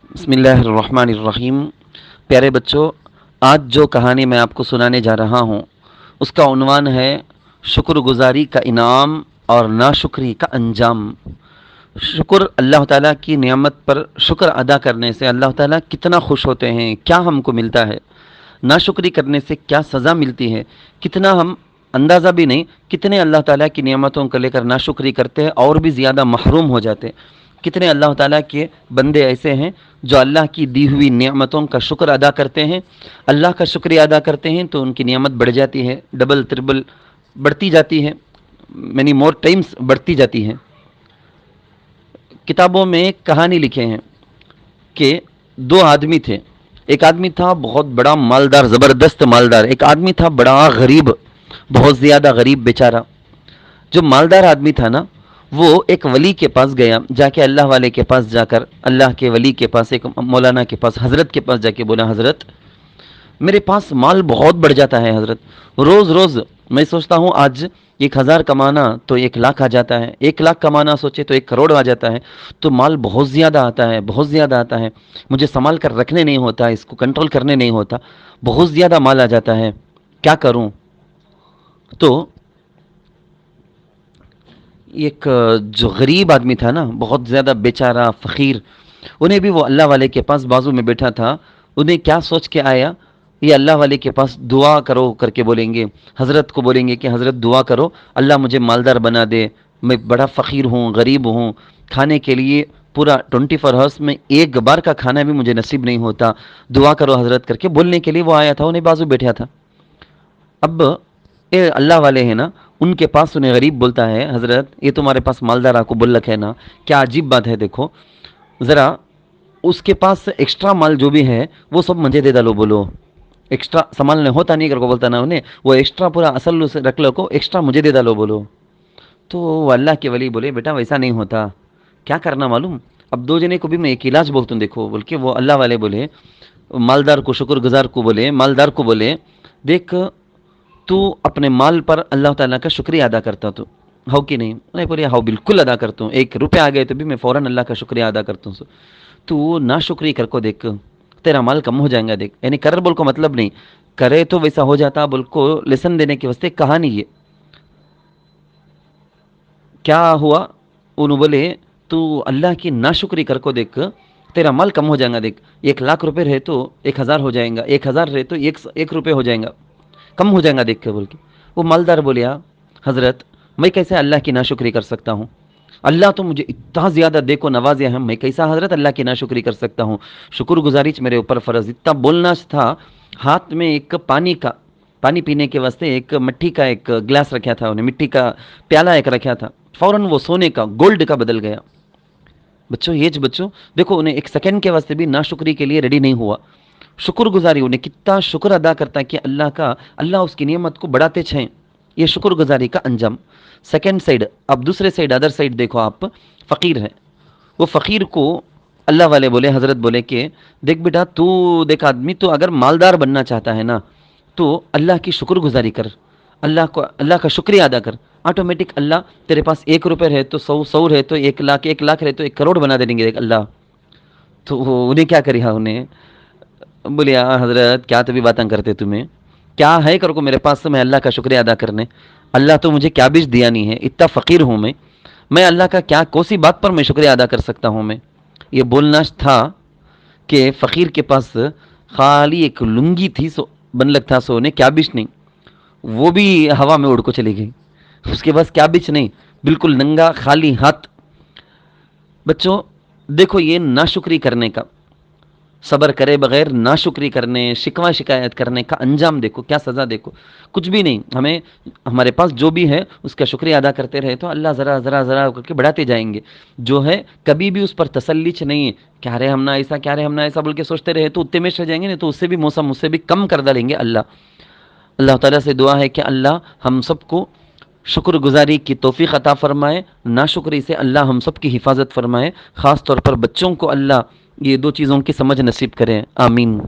بسم اللہ الرحمن الرحیم۔ پیارے بچوں، آج جو کہانی میں آپ کو سنانے جا رہا ہوں اس کا عنوان ہے شکر گزاری کا انعام اور ناشکری کا انجام۔ شکر، اللہ تعالیٰ کی نعمت پر شکر ادا کرنے سے اللہ تعالیٰ کتنا خوش ہوتے ہیں، کیا ہم کو ملتا ہے۔ ناشکری کرنے سے کیا سزا ملتی ہے، کتنا ہم اندازہ بھی نہیں، کتنے اللہ تعالیٰ کی نعمتوں کو لے کر ناشکری کرتے ہیں اور بھی زیادہ محروم ہو جاتے ہیں۔ کتنے اللہ تعالیٰ کے بندے ایسے ہیں جو اللہ کی دی ہوئی نعمتوں کا شکر ادا کرتے ہیں، اللہ کا شکریہ ادا کرتے ہیں تو ان کی نعمت بڑھ جاتی ہے، ڈبل ٹربل بڑھتی جاتی ہے، مینی مور ٹائمز بڑھتی جاتی ہے۔ کتابوں میں ایک کہانی لکھے ہیں کہ دو آدمی تھے۔ ایک آدمی تھا بہت بڑا مالدار، زبردست مالدار۔ ایک آدمی تھا بڑا غریب، بہت زیادہ غریب بیچارہ۔ جو مالدار آدمی تھا نا، وہ ایک ولی کے پاس گیا، جا کے اللہ والے کے پاس جا کر، اللہ کے ولی کے پاس، ایک مولانا کے پاس، حضرت کے پاس جا کے بولا، حضرت میرے پاس مال بہت بڑھ جاتا ہے حضرت، روز روز میں سوچتا ہوں آج 1000 کمانا تو 1,00,000 آ جاتا ہے، 1,00,000 کمانا سوچے تو 1 کروڑ آ جاتا ہے، تو مال بہت زیادہ آتا ہے، بہت زیادہ آتا ہے، مجھے سنبھال کر رکھنے نہیں ہوتا، اس کو کنٹرول کرنے نہیں ہوتا، بہت زیادہ مال آ جاتا ہے، کیا کروں؟ تو ایک جو غریب آدمی تھا نا، بہت زیادہ بیچارہ فقیر، انہیں بھی وہ اللہ والے کے پاس بازو میں بیٹھا تھا، انہیں کیا سوچ کے آیا، یہ اللہ والے کے پاس دعا کرو کر کے بولیں گے، حضرت کو بولیں گے کہ حضرت دعا کرو اللہ مجھے مالدار بنا دے، میں بڑا فقیر ہوں، غریب ہوں، کھانے کے لیے پورا 24 ہاورس میں ایک بار کا کھانا بھی مجھے نصیب نہیں ہوتا، دعا کرو حضرت کر کے بولنے کے لیے وہ آیا تھا، انہیں بازو بیٹھا تھا۔ اب یہ اللہ والے ہیں نا، ان کے پاس انہیں غریب بولتا ہے، حضرت یہ تمہارے پاس مالدار آپ کو بول رکھا ہے نا، کیا عجیب بات ہے، دیکھو ذرا اس کے پاس ایکسٹرا مال جو بھی ہے وہ سب مجھے دے ڈالو، بولو ایکسٹرا سنبھالنے ہوتا نہیں کر کو بولتا نا انہیں، وہ ایکسٹرا پورا اصل سے رکھ لو کو، ایکسٹرا مجھے دے ڈالو بولو۔ تو وہ اللہ کے ولی بولے، بیٹا ویسا نہیں ہوتا، کیا کرنا معلوم؟ اب دو جنے کو بھی میں ایک علاج بولتا ہوں، دیکھو بول کے وہ اللہ والے بولے، مالدار کو، شکر گزار کو بولے، مالدار کو بولے، دیکھ تو اپنے مال پر اللہ تعالیٰ کا شکریہ ادا کرتا تو ہو کہ نہیں؟ نہیں بولے ہاں بالکل ادا کرتا ہوں، 1 روپے آ گئے تو بھی میں فوراً اللہ کا شکریہ ادا کرتا ہوں۔ تو نا شکری کر کو دیکھ، تیرا مال کم ہو جائے گا، دیکھ یعنی کر بول کو مطلب نہیں، کرے تو ویسا ہو جاتا بول کو لیسن دینے کے واسطے کہانی یہ کیا ہوا، انہوں بولے تو اللہ کی ناشکری کر کو دیکھ، تیرا مال کم ہو جائے گا، دیکھ 1,00,000 روپے رہے تو 1,000 ہو جائیں گا، 1,000 رہے تو 1 روپے ہو جائیں گا، کم ہو جائیں گا دیکھ کے بول کے۔ وہ مالدار بولیا، حضرت میں کیسے اللہ کی ناشکری کر سکتا ہوں، اللہ تو مجھے اتنا زیادہ دیکھو نوازیا ہے، میں کیسا حضرت اللہ کی ناشکری کر سکتا ہوں، شکر گزاری میرے اوپر فرض، اتنا بولنا تھا۔ ہاتھ میں ایک پانی پینے کے واسطے ایک مٹی کا ایک گلاس رکھا تھا، انہیں مٹی کا پیالہ ایک رکھا تھا، فوراً وہ سونے کا، گولڈ کا بدل گیا۔ بچوں یہ بچوں دیکھو، انہیں 1 سیکنڈ کے واسطے بھی ناشکری کے لیے ریڈی نہیں ہوا، شکر گزاری، انہیں کتنا شکر ادا کرتا ہے کہ اللہ اس کی نعمت کو بڑھاتے چھیں، یہ شکر گزاری کا انجام۔ سیکنڈ سائیڈ، اب دوسرے سائیڈ، ادر سائیڈ دیکھو آپ، فقیر ہے، وہ فقیر کو اللہ والے بولے، حضرت بولے کہ دیکھ بیٹا تو دیکھ آدمی، تو اگر مالدار بننا چاہتا ہے نا تو اللہ کی شکر گزاری کر، اللہ کا شکریہ ادا کر، آٹومیٹک اللہ تیرے پاس 1 روپے رہے تو 100 رہے تو 1,00,000، 1,00,000 رہے تو 1 کروڑ بنا دیں گے دیکھ اللہ۔ تو انہیں کیا کریا، انہیں بولے حضرت کیا تبھی باتیں کرتے، تمہیں کیا ہے کر کو میرے پاس، میں اللہ کا شکریہ ادا کرنے، اللہ تو مجھے کیا بیچ دیا نہیں ہے، اتنا فقیر ہوں میں اللہ کا کیا کوسی بات پر میں شکریہ ادا کر سکتا ہوں میں۔ یہ بولنا تھا کہ فقیر کے پاس خالی ایک لنگی تھی، سو بن لگ تھا، سو نے کیا بیچ نہیں، وہ بھی ہوا میں اڑ کو چلی گئی، اس کے پاس کیا بیچ نہیں، بالکل ننگا خالی ہاتھ۔ بچوں دیکھو یہ ناشکری کرنے کا، صبر کرے بغیر ناشکری کرنے، شکوہ شکایت کرنے کا انجام دیکھو، کیا سزا دیکھو، کچھ بھی نہیں، ہمارے پاس جو بھی ہے اس کا شکریہ ادا کرتے رہے تو اللہ ذرا ذرا ذرا کر کے بڑھاتے جائیں گے، جو ہے کبھی بھی اس پر تسلیچ نہیں، کیا رہے ہم نہ ایسا، کیا رہے ہم نہ ایسا بول کے سوچتے رہے تو اتنے میں رہ جائیں گے، نہیں تو اس سے بھی موسم اس سے بھی کم کر ڈالیں گے اللہ تعالیٰ سے دعا ہے کہ اللہ ہم سب کو شکر گزاری کی توفیق عطا فرمائے، ناشکری سے اللہ ہم سب کی حفاظت فرمائے، خاص طور پر بچوں کو اللہ یہ 2 چیزوں کی سمجھ نصیب کرے، آمین۔